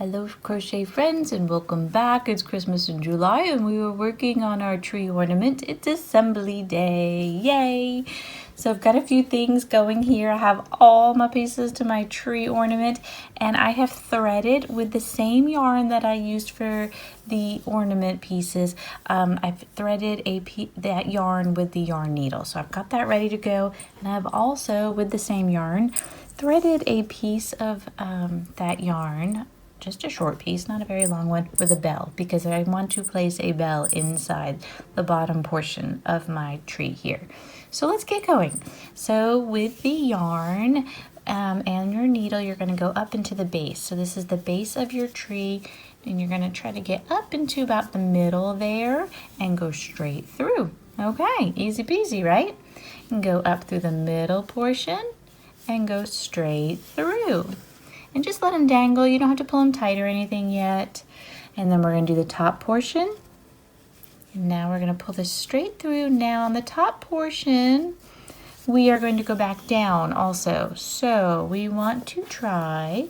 Hello crochet friends and welcome back. It's Christmas in July and we were working on our tree ornament. It's assembly day. Yay! So I've got a few things going here. I have all my pieces to my tree ornament and I have threaded with the same yarn that I used for the ornament pieces. I've threaded that yarn with the yarn needle. So I've got that ready to go, and I've also, with the same yarn, threaded a piece of that yarn, just a short piece, not a very long one, with a bell, because I want to place a bell inside the bottom portion of my tree here. So let's get going. So with the yarn and your needle, you're going to go up into the base. So this is the base of your tree, and you're going to try to get up into about the middle there and go straight through. Okay, easy peasy, right? And go up through the middle portion and go straight through. And just let them dangle. You don't have to pull them tight or anything yet. And then we're going to do the top portion. And now we're going to pull this straight through. Now on the top portion, we are going to go back down also. So we want to try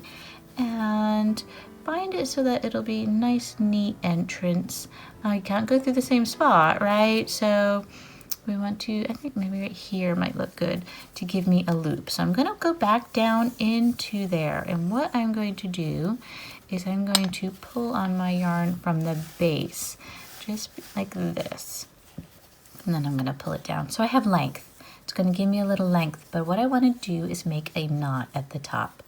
and find it so that it'll be a nice, neat entrance. You can't go through the same spot, right? So we want to, I think maybe right here might look good to give me a loop. So I'm going to go back down into there. And what I'm going to do is I'm going to pull on my yarn from the base, just like this. And then I'm going to pull it down. So I have length. It's going to give me a little length. But what I want to do is make a knot at the top.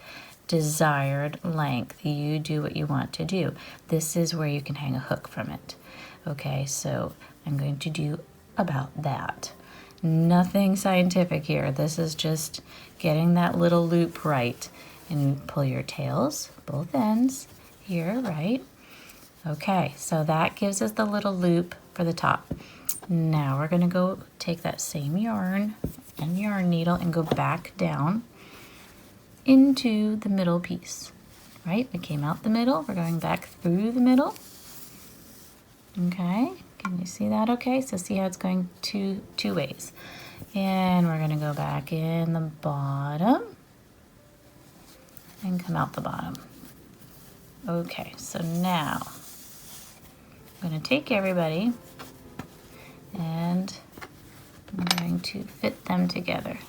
Desired length. You do what you want to do. This is where you can hang a hook from it. Okay, so I'm going to do about that. Nothing scientific here. This is just getting that little loop right. And you pull your tails, both ends here, right? Okay, so that gives us the little loop for the top. Now we're going to go take that same yarn and yarn needle and go back down into the middle piece, right? We came out the middle. We're going back through the middle. Okay. Can you see that okay? So see how it's going two ways. And we're going to go back in the bottom and come out the bottom. Okay, so now I'm going to take everybody and I'm going to fit them together.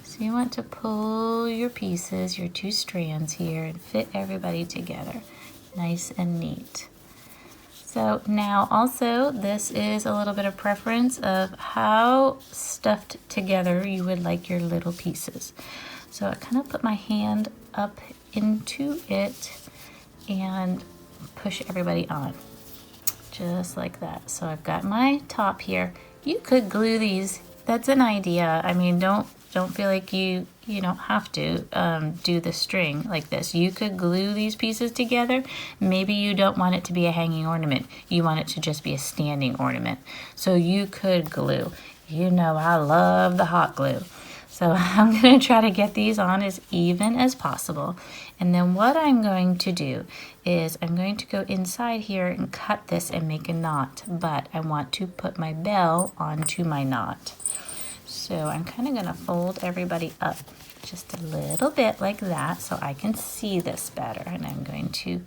So you want to pull your pieces, your two strands here, and fit everybody together. Nice and neat. So now also this is a little bit of preference of how stuffed together you would like your little pieces. So I kind of put my hand up into it and push everybody on, just like that. So I've got my top here. You could glue these. That's an idea. I mean, don't feel like you don't have to do the string like this. You could glue these pieces together. Maybe you don't want it to be a hanging ornament. You want it to just be a standing ornament. So you could glue. You know I love the hot glue. So I'm going to try to get these on as even as possible. And then what I'm going to do is I'm going to go inside here and cut this and make a knot. But I want to put my bell onto my knot. So I'm kind of going to fold everybody up just a little bit like that so I can see this better. And I'm going to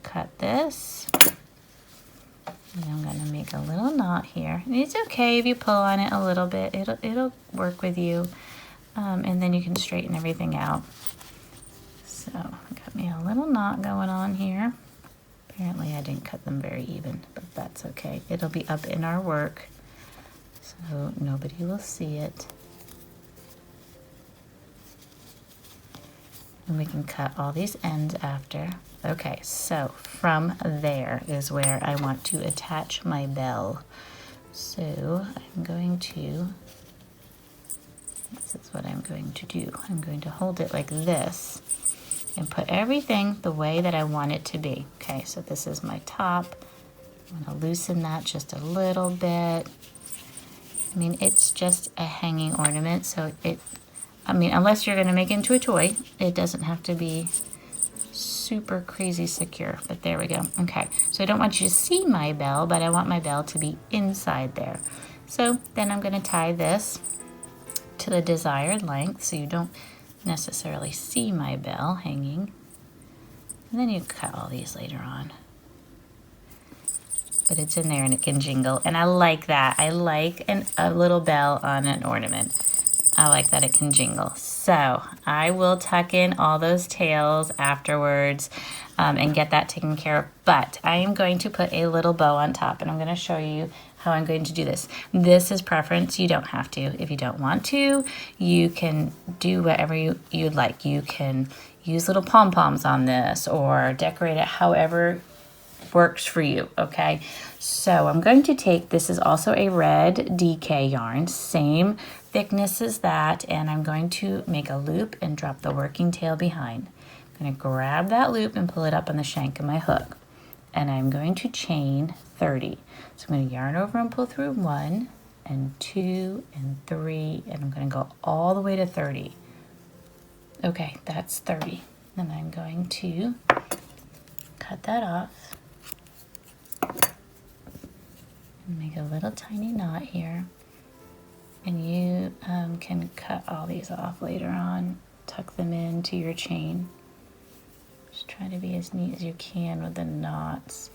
cut this. And I'm going to make a little knot here. And it's okay if you pull on it a little bit. It'll work with you. And then you can straighten everything out. So I got me a little knot going on here. Apparently I didn't cut them very even, but that's okay. It'll be up in our work, so nobody will see it. And we can cut all these ends after. Okay, so from there is where I want to attach my bell. So I'm going to, this is what I'm going to do. I'm going to hold it like this and put everything the way that I want it to be. Okay, so this is my top. I'm going to loosen that just a little bit. I mean, it's just a hanging ornament, so unless you're going to make it into a toy, it doesn't have to be super crazy secure, but there we go. Okay, so I don't want you to see my bell, but I want my bell to be inside there. So then I'm going to tie this to the desired length so you don't necessarily see my bell hanging. And then you cut all these later on. But it's in there and it can jingle. And I like that. I like a little bell on an ornament. I like that it can jingle. So I will tuck in all those tails afterwards and get that taken care of. But I am going to put a little bow on top, and I'm going to show you how I'm going to do this. This is preference. You don't have to. If you don't want to, you can do whatever you'd like. You can use little pom-poms on this or decorate it however works for you, okay? So I'm going to take, this is also a red DK yarn, same thickness as that, and I'm going to make a loop and drop the working tail behind. I'm going to grab that loop and pull it up on the shank of my hook, and I'm going to chain 30. So I'm going to yarn over and pull through 1 and 2 and 3, and I'm going to go all the way to 30. Okay, that's 30. And I'm going to cut that off. Make a little tiny knot here, and you can cut all these off later on, tuck them into your chain. Just try to be as neat as you can with the knots,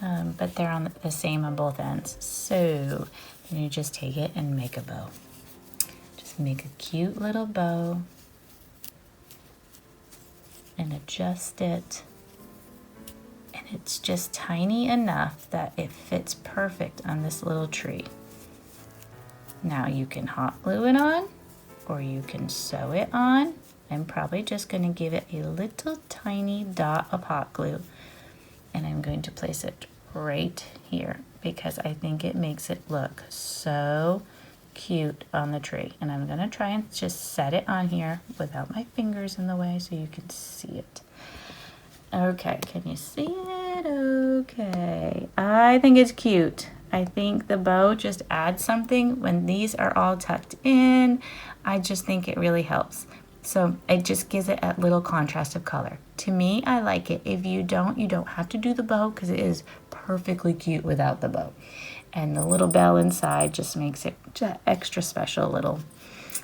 but they're on the same on both ends. So then you just take it and make a bow. Just make a cute little bow and adjust it. And it's just tiny enough that it fits perfect on this little tree. Now you can hot glue it on, or you can sew it on. I'm probably just going to give it a little tiny dot of hot glue, and I'm going to place it right here because I think it makes it look so cute on the tree. And I'm going to try and just set it on here without my fingers in the way so you can see it. Okay, can you see it? Okay, I think it's cute. I think the bow just adds something when these are all tucked in. I just think it really helps. So it just gives it a little contrast of color. To me, I like it. If you don't have to do the bow because it is perfectly cute without the bow. And the little bell inside just makes it just extra special little,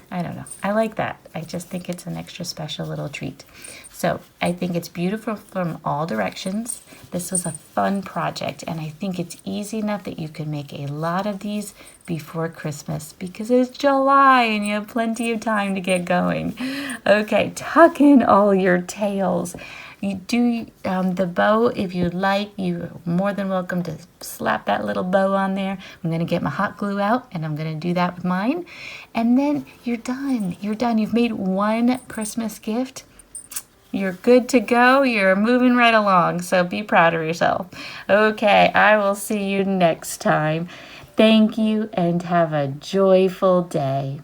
I don't know. I like that. I just think it's an extra special little treat. So I think it's beautiful from all directions. This was a fun project, and I think it's easy enough that you can make a lot of these before Christmas because it's July and you have plenty of time to get going. Okay, tuck in all your tails. You do the bow if you'd like. You're more than welcome to slap that little bow on there. I'm going to get my hot glue out, and I'm going to do that with mine. And then you're done. You're done. You've made one Christmas gift. You're good to go. You're moving right along. So be proud of yourself. Okay, I will see you next time. Thank you, and have a joyful day.